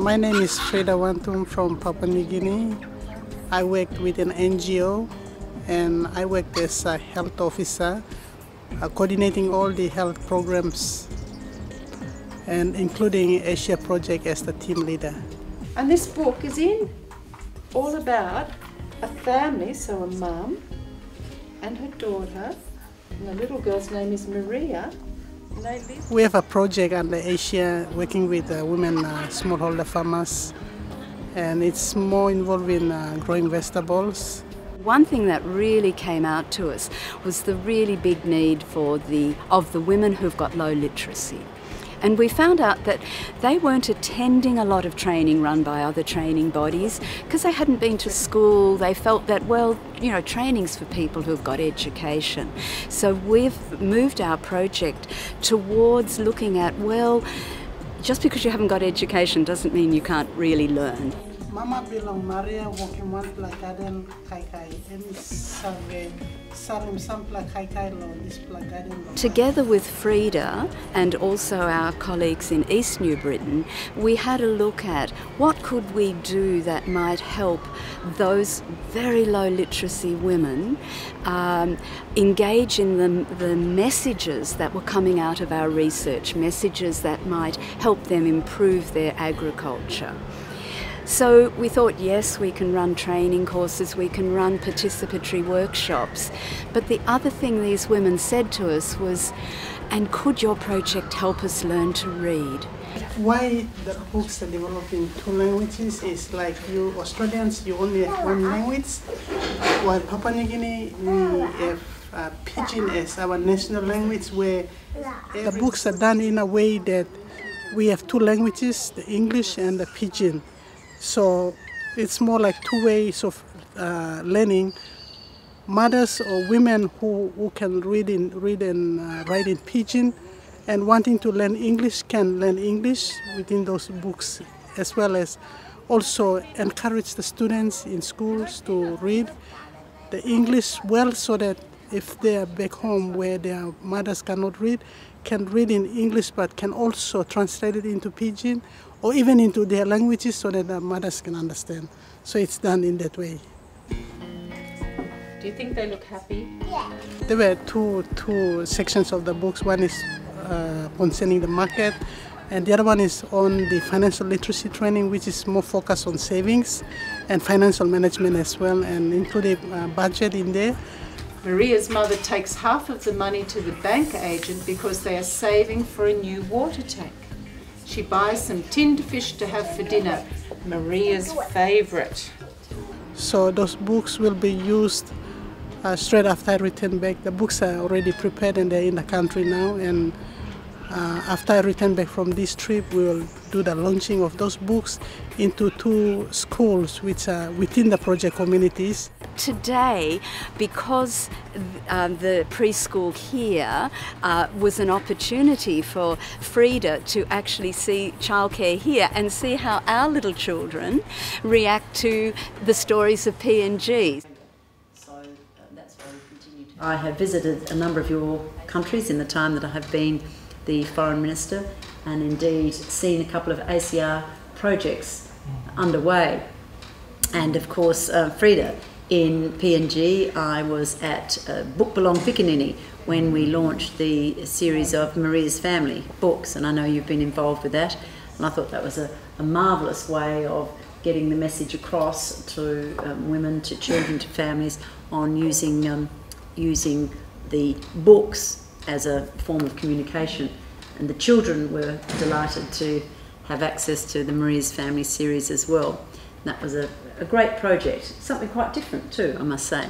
My name is Fredah Wantum from Papua New Guinea. I worked with an NGO and I worked as a health officer, coordinating all the health programs and including ACIAR project as the team leader. And this book is all about a family, so a mum and her daughter, and the little girl's name is Maria. We have a project under ACIAR working with women smallholder farmers, and it's more involved in growing vegetables. One thing that really came out to us was the really big need of the women who've got low literacy. And we found out that they weren't attending a lot of training run by other training bodies because they hadn't been to school. They felt that, well, you know, training's for people who've got education. So we've moved our project towards looking at, well, just because you haven't got education doesn't mean you can't really learn. Mama bilang Maria walking one plagaden kai kai and sarim some kai kai lo this plagaden. Together with Frieda and also our colleagues in East New Britain, we had a look at what could we do that might help those very low literacy women engage in the messages that were coming out of our research, messages that might help them improve their agriculture. So we thought, yes, we can run training courses, we can run participatory workshops, but the other thing these women said to us was, and could your project help us learn to read? Why the books are developed in 2 languages is like you Australians, you only have 1 language, while Papua New Guinea, we have Pidgin as our national language, where the books are done in a way that we have 2 languages, the English and the Pidgin. So it's more like 2 ways of learning. Mothers or women who can read and write in Pidgin and wanting to learn English can learn English within those books, as well as also encourage the students in schools to read the English well, so that if they are back home where their mothers cannot read, can read in English but can also translate it into Pidgin or even into their languages so that the mothers can understand. So it's done in that way. Do you think they look happy? Yeah. There were two sections of the books. One is concerning the market, and the other one is on the financial literacy training, which is more focused on savings and financial management as well, and including budget in there. Maria's mother takes half of the money to the bank agent because they are saving for a new water tank. She buys some tinned fish to have for dinner, Maria's favourite. So those books will be used straight after I return back. The books are already prepared and they're in the country now, and after I return back from this trip, we will do the launching of those books into 2 schools which are within the project communities. Today, because the preschool here was an opportunity for Frieda to actually see childcare here and see how our little children react to the stories of PNG. I have visited a number of your countries in the time that I have been the Foreign Minister, and indeed seen a couple of ACIAR projects underway. And of course, Frieda, in PNG, I was at Book Belong Pikanini when we launched the series of Maria's Family books, and I know you've been involved with that, and I thought that was a marvellous way of getting the message across to women, to children, to families on using the books as a form of communication. And the children were delighted to have access to the Maria's Family series as well. And that was a great project, something quite different too, I must say.